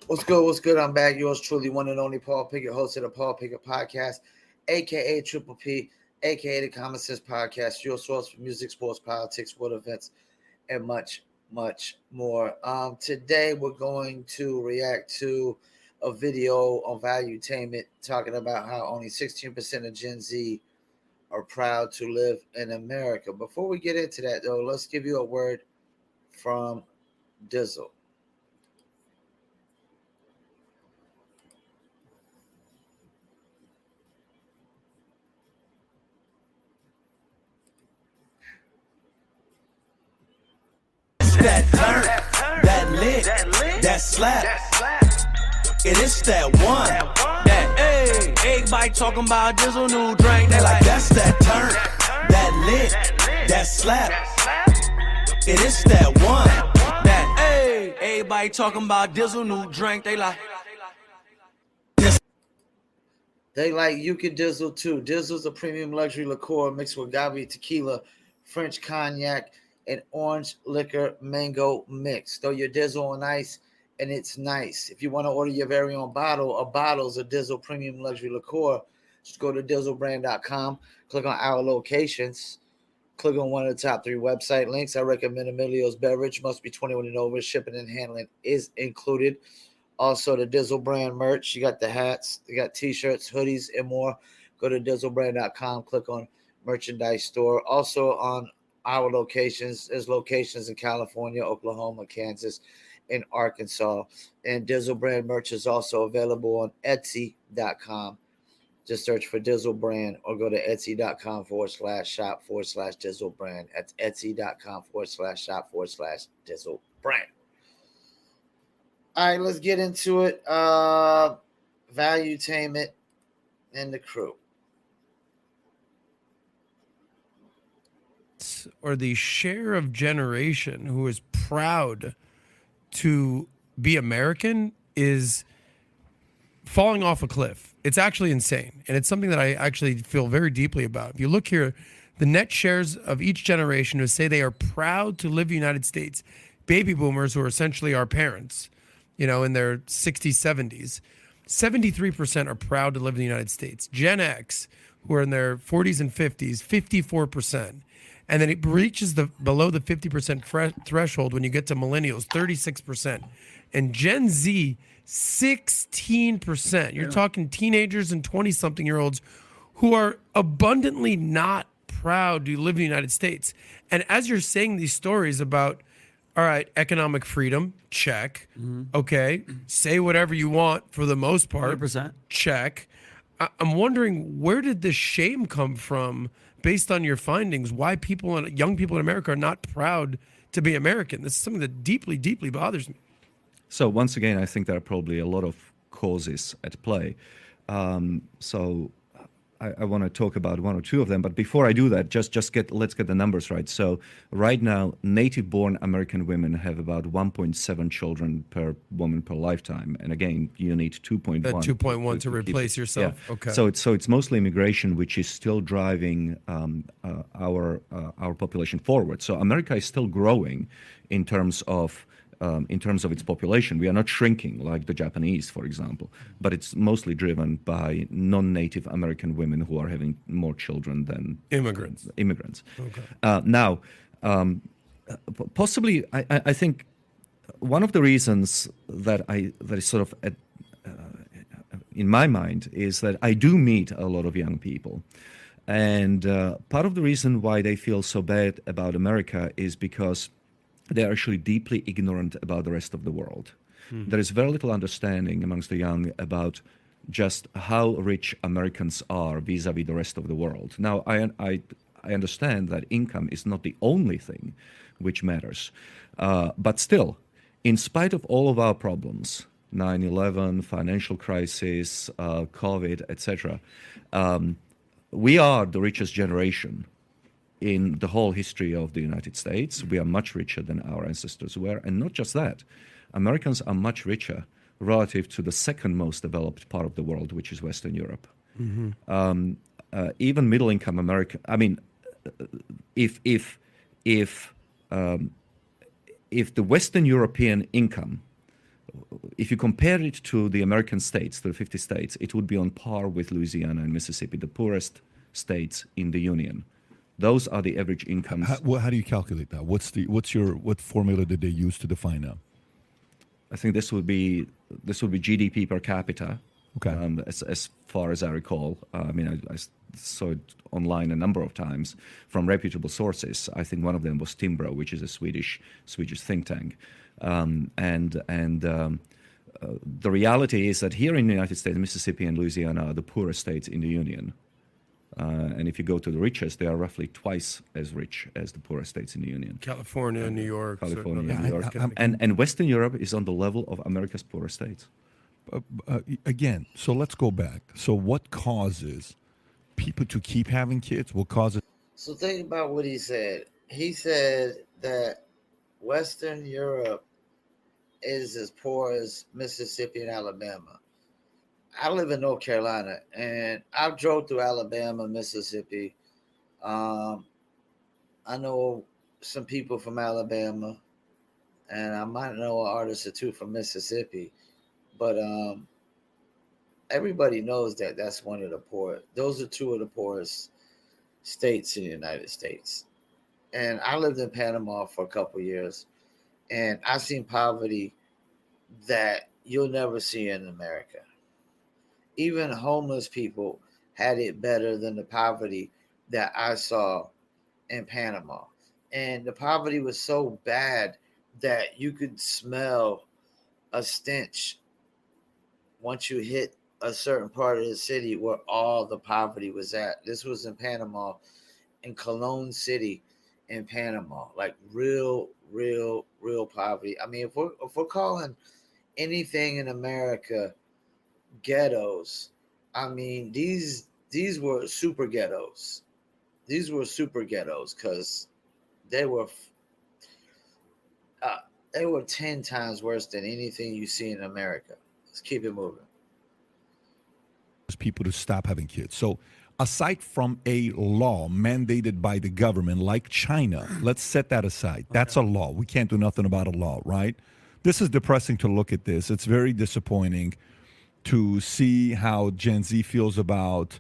What's good? What's good? I'm back. Yours truly, one and only Paul Pickett, host of the Paul Pickett Podcast, aka Triple P, aka the Common Sense Podcast, your source for music, sports, politics, world events, and much, much more. Today we're going to react to a video on Valuetainment talking about how only 16% of Gen Z are proud to live in America. Before we get into that, though, let's give you a word from Dizzle. That turn, that lit, that slap. It is that one. That everybody talking about Dizzle new drink. They like that's that turn, that lit, that slap. It is that one. That everybody talking about Dizzle new drink. They like. They like you can Dizzle too. Dizzle's a premium luxury liqueur mixed with agave tequila, French cognac, and orange liquor mango mix. Throw your Dizzle on ice and it's nice. If you want to order your very own bottle or bottles of Dizzle premium luxury liqueur, just go to dizzlebrand.com, click on our locations, click on one of the top 3 website links. I recommend Emilio's Beverage, must be 21 and over. Shipping and handling is included. Also, the Dizzle brand merch. You got the hats, you got t-shirts, hoodies, and more. Go to dizzlebrand.com, click on merchandise store. Also on our locations, there's locations in California, Oklahoma, Kansas, and Arkansas. And Dizzle brand merch is also available on Etsy.com. Just search for Dizzle brand or go to Etsy.com/shop/Dizzle brand. That's Etsy.com/shop/Dizzle brand. All right, let's get into it. Valuetainment and the crew. Or the share of generation who is proud to be American is falling off a cliff. It's actually insane. And it's something that I actually feel very deeply about. If you look here, the net shares of each generation who say they are proud to live in the United States, baby boomers who are essentially our parents, you know, in their 60s, 70s, 73% are proud to live in the United States. Gen X, who are in their 40s and 50s, 54%. And then it reaches below the 50% threshold when you get to millennials, 36%. And Gen Z, 16%. You're talking teenagers and 20-something-year-olds who are abundantly not proud to live in the United States. And as you're saying these stories about, all right, economic freedom, check. Okay, say whatever you want for the most part, 100%. check. I'm wondering, where did this shame come from based on your findings? Why young people in America are not proud to be American? This is something that deeply, deeply bothers me. So once again, I think there are probably a lot of causes at play. So I want to talk about one or two of them, but before I do that, let's get the numbers right. So right now, native-born American women have about 1.7 children per woman per lifetime, and again, you need 2.1. 2.1 to replace yourself. Yeah. Okay. So it's mostly immigration which is still driving our population forward. So America is still growing in terms of its population. We are not shrinking like the Japanese, for example, but it's mostly driven by non-native American women who are having more children than immigrants. Okay. Now, possibly, I think one of the reasons that is sort of in my mind is that I do meet a lot of young people. And part of the reason why they feel so bad about America is because they're actually deeply ignorant about the rest of the world. There is very little understanding amongst the young about just how rich Americans are vis-a-vis the rest of the world. Now, I understand that income is not the only thing which matters. But still, in spite of all of our problems, 9/11, financial crisis, COVID, etc., we are the richest generation in the whole history of the United States. We are much richer than our ancestors were. And not just that, Americans are much richer relative to the second most developed part of the world, which is Western Europe. Even middle-income America, I mean, if the Western European income if you compare it to the American states, to the 50 states, it would be on par with Louisiana and Mississippi, the poorest states in the union. Those are the average incomes. How do you calculate that? What formula did they use to define that? I think this would be GDP per capita. Okay. As far as I recall, I mean, I saw it online a number of times from reputable sources. I think one of them was Timbro, which is a Swedish think tank. The reality is that here in the United States, Mississippi and Louisiana are the poorest states in the union. And if you go to the richest, they are roughly twice as rich as the poorest states in the union. California, New York, California, so- New York. And Western Europe is on the level of America's poorest states. Again, so let's go back. So what causes people to keep having kids? What causes? So think about what he said. He said that Western Europe is as poor as Mississippi and Alabama. I live in North Carolina, and I've drove through Alabama, Mississippi. I know some people from Alabama, and I might know an artist or two from Mississippi. But everybody knows that that's one of the poor. Those are two of the poorest states in the United States. And I lived in Panama for a couple of years, and I've seen poverty that you'll never see in America. Even homeless people had it better than the poverty that I saw in Panama. And the poverty was so bad that you could smell a stench once you hit a certain part of the city where all the poverty was at. This was in Panama, in Colón City in Panama, like real poverty. I mean, if we're calling anything in America ghettos, I mean, these were super ghettos. These were super ghettos because they were 10 times worse than anything you see in America. Let's keep it moving. People to stop having kids. So aside from a law mandated by the government like China, let's set that aside. That's a law. We can't do nothing about a law, right? This is depressing to look at this. It's very disappointing to see how Gen Z feels about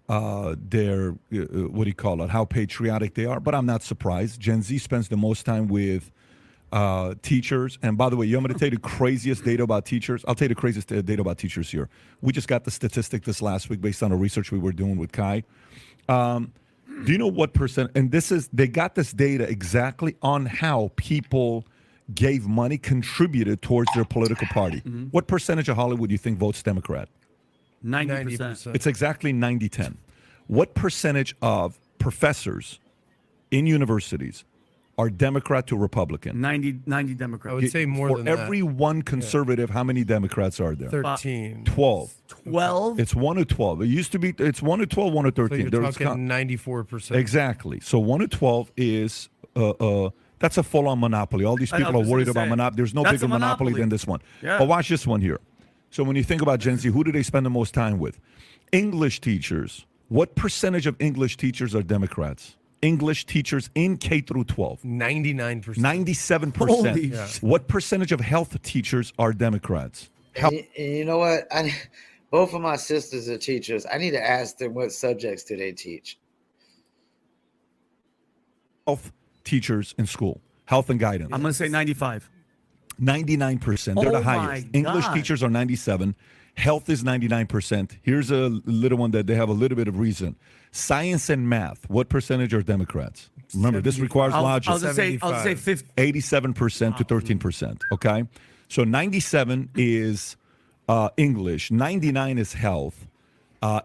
their, what do you call it, how patriotic they are. But I'm not surprised. Gen Z spends the most time with teachers. And by the way, you want me to tell you the craziest data about teachers? I'll tell you the craziest data about teachers here. We just got the statistic this last week based on the research we were doing with Kai. Do you know what percent? And they got this data exactly on how people gave money, contributed towards their political party. Mm-hmm. What percentage of Hollywood do you think votes Democrat? 90%. It's exactly 90-10. What percentage of professors in universities are Democrat to Republican? 90 Democrats. I would say more than For every one conservative, how many Democrats are there? 13. 12. 12? It's 1 to 12. It used to be, it's 1 to 12, 1 to 13. So you're There's talking 94%. Exactly. So 1 to 12 is, that's a full-on monopoly. All these people are worried about monopoly. There's no bigger monopoly than this one. Yeah. But watch this one here. So when you think about Gen Z, who do they spend the most time with? English teachers. What percentage of English teachers are Democrats? English teachers in K through 12. 99%. 97%. Holy Yeah. What percentage of health teachers are Democrats? And you know what? Both of my sisters are teachers. I need to ask them what subjects do they teach. Health teachers in school. Health and guidance. I'm going to say 95. 99%. They're Oh the highest. my English God. teachers are 97. Health is 99%. Here's a little one that they have a little bit of reason. Science and math. What percentage are Democrats? Remember, this requires logic. I'll just say 50. 87% to 13%. Okay. So 97 is English, 99 is health,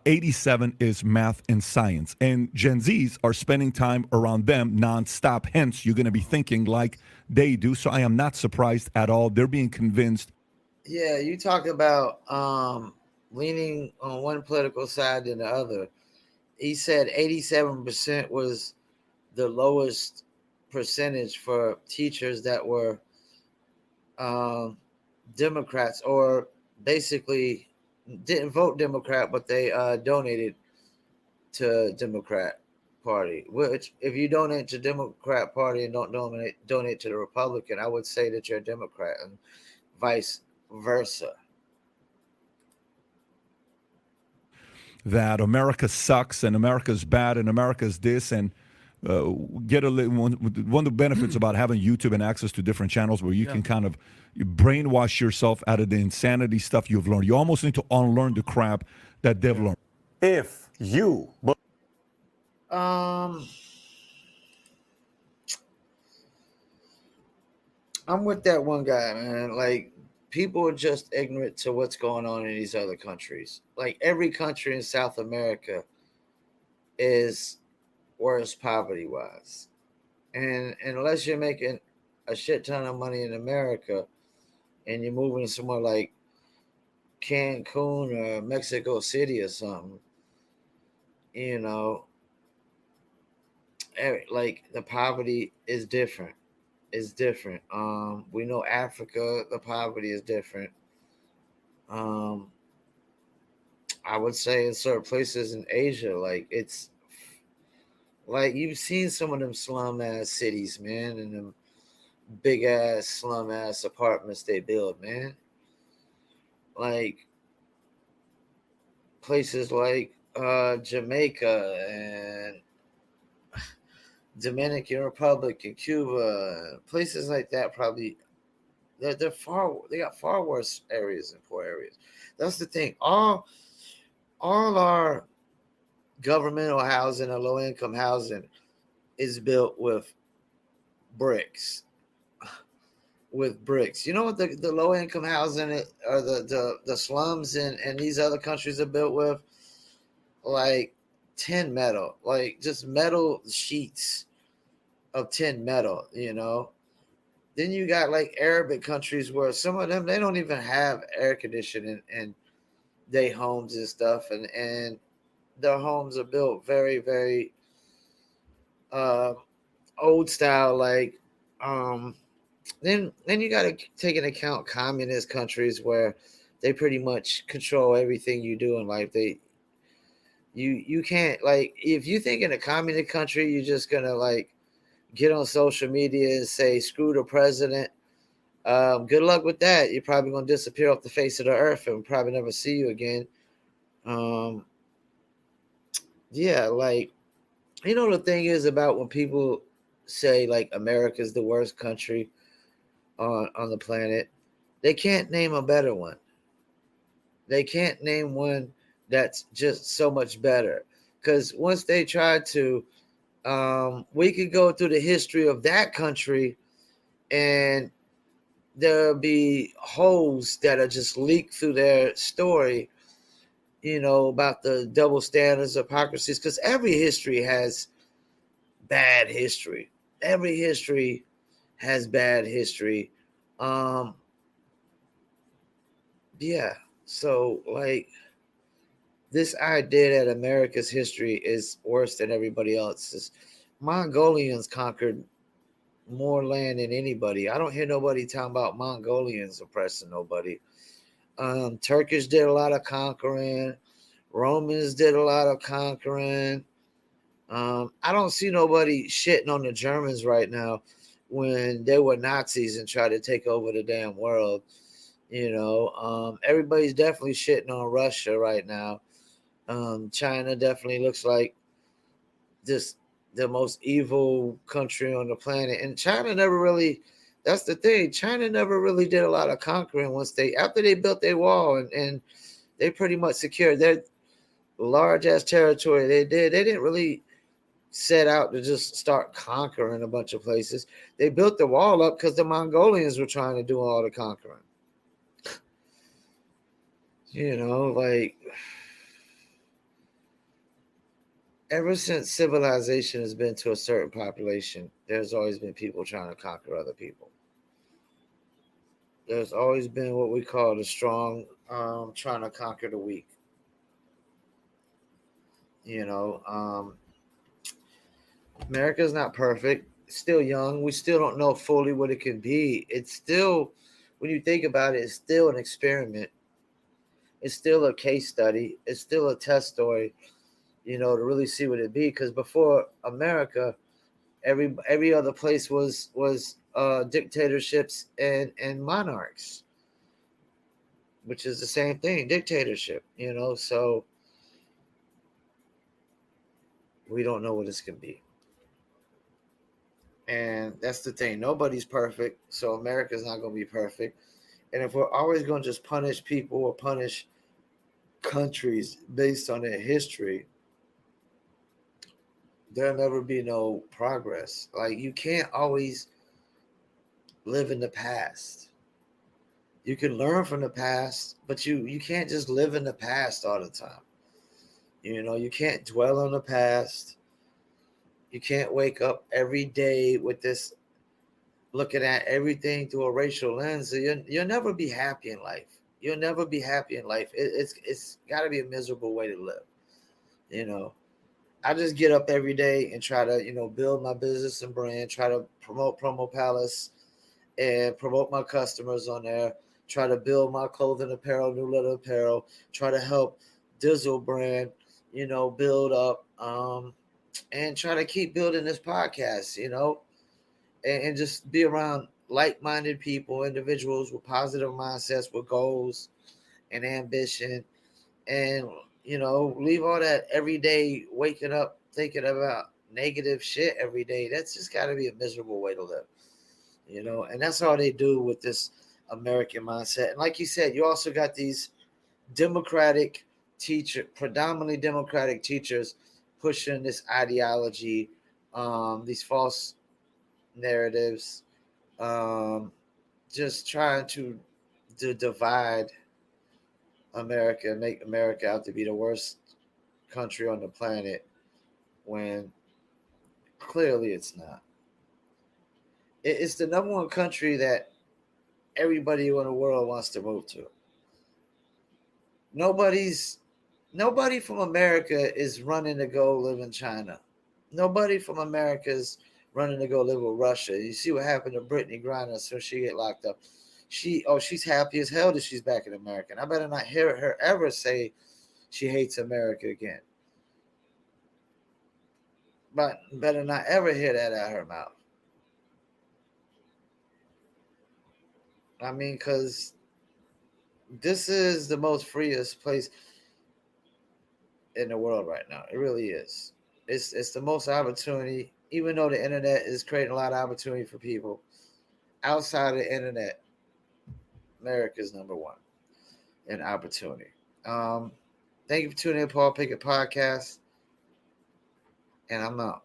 87 is math and science. And Gen Zs are spending time around them nonstop. Hence, you're going to be thinking like they do. So I am not surprised at all. They're being convinced. Yeah, you talk about leaning on one political side than the other. He said 87% was the lowest percentage for teachers that were Democrats, or basically didn't vote Democrat, but they donated to Democrat Party. Which, if you donate to Democrat Party and don't donate to the Republican, I would say that you're a Democrat, and vice versa. That America sucks and America's bad and America's this, and get a little one of the benefits about having YouTube and access to different channels where you can kind of brainwash yourself out of the insanity stuff you've learned. You almost need to unlearn the crap that they've learned. If you I'm with that one guy, man. Like, people are just ignorant to what's going on in these other countries. Like, every country in South America is worse poverty wise. And unless you're making a shit ton of money in America and you're moving somewhere like Cancun or Mexico City or something, you know, like, the poverty is different. It's different. We know Africa, the poverty is different. I would say in certain places in Asia, like, it's like, you've seen some of them slum ass cities, man, and them big ass slum ass apartments they build, man. Like, places like Jamaica and Dominican Republic and Cuba, places like that, probably they got far worse areas and poor areas. That's the thing. All our governmental housing or low income housing is built with bricks. With bricks. You know what the low income housing or the slums in these other countries are built with? Like tin metal, like just metal sheets of tin metal, you know. Then you got like Arabic countries where some of them, they don't even have air conditioning in their homes and stuff, and their homes are built very, very old style. Like, then you got to take into account communist countries where they pretty much control everything you do in life. You can't, like, if you think in a communist country you're just gonna like get on social media and say screw the president, good luck with that. You're probably gonna disappear off the face of the earth and probably never see you again. Yeah, like, you know, the thing is about when people say like America's the worst country on the planet, they can't name a better one. They can't name one that's just so much better. Because once they try to, we could go through the history of that country and there'll be holes that are just leaked through their story, you know, about the double standards, hypocrisies, because every history has bad history. Every history has bad history. Yeah. So, like, this idea that America's history is worse than everybody else's. Mongolians conquered more land than anybody. I don't hear nobody talking about Mongolians oppressing nobody. Turkish did a lot of conquering. Romans did a lot of conquering. I don't see nobody shitting on the Germans right now when they were Nazis and tried to take over the damn world. You know, everybody's definitely shitting on Russia right now. China definitely looks like just the most evil country on the planet. And China never really, that's the thing, China never really did a lot of conquering after they built their wall and they pretty much secured their large ass territory. They didn't really set out to just start conquering a bunch of places. They built the wall up because the Mongolians were trying to do all the conquering. You know, like, ever since civilization has been to a certain population, there's always been people trying to conquer other people. There's always been what we call the strong trying to conquer the weak. You know, America's not perfect. It's still young. We still don't know fully what it can be. It's still, when you think about it, it's still an experiment. It's still a case study. It's still a test story, you know, to really see what it be. Because before America, every other place was dictatorships and monarchs. which is the same thing, dictatorship, you know. So we don't know what it's gonna be. And that's the thing. Nobody's perfect, so America's not gonna be perfect. And if we're always gonna just punish people or punish countries based on their history, there'll never be no progress. Like, you can't always live in the past. You can learn from the past, but you can't just live in the past all the time. You know, you can't dwell on the past. You can't wake up every day with this, looking at everything through a racial lens. So you'll never be happy in life. You'll never be happy in life. It's got to be a miserable way to live. You know, I just get up every day and try to, you know, build my business and brand, try to promote Promo Palace and promote my customers on there, try to build my clothing apparel, New Letter Apparel, try to help Dizzle brand, you know, build up, and try to keep building this podcast, you know, and just be around like-minded people, individuals with positive mindsets, with goals and ambition, and, you know, leave all that every day waking up thinking about negative shit every day. That's just got to be a miserable way to live, you know. And that's all they do with this American mindset. And like you said, you also got these predominantly Democratic teachers pushing this ideology, these false narratives, just trying to divide America and make America out to be the worst country on the planet, when clearly it's not. It's the number one country that everybody in the world wants to move to. Nobody from America is running to go live in China. Nobody from America is running to go live with Russia. You see what happened to Brittany Griner so she get locked up. She's happy as hell that she's back in America. And I better not hear her ever say she hates America again. But better not ever hear that out of her mouth. I mean, because this is the most freest place in the world right now. It really is. It's the most opportunity, even though the internet is creating a lot of opportunity for people. Outside of the internet, America's number one in opportunity. Thank you for tuning in, Paul Pickett Podcast, and I'm out.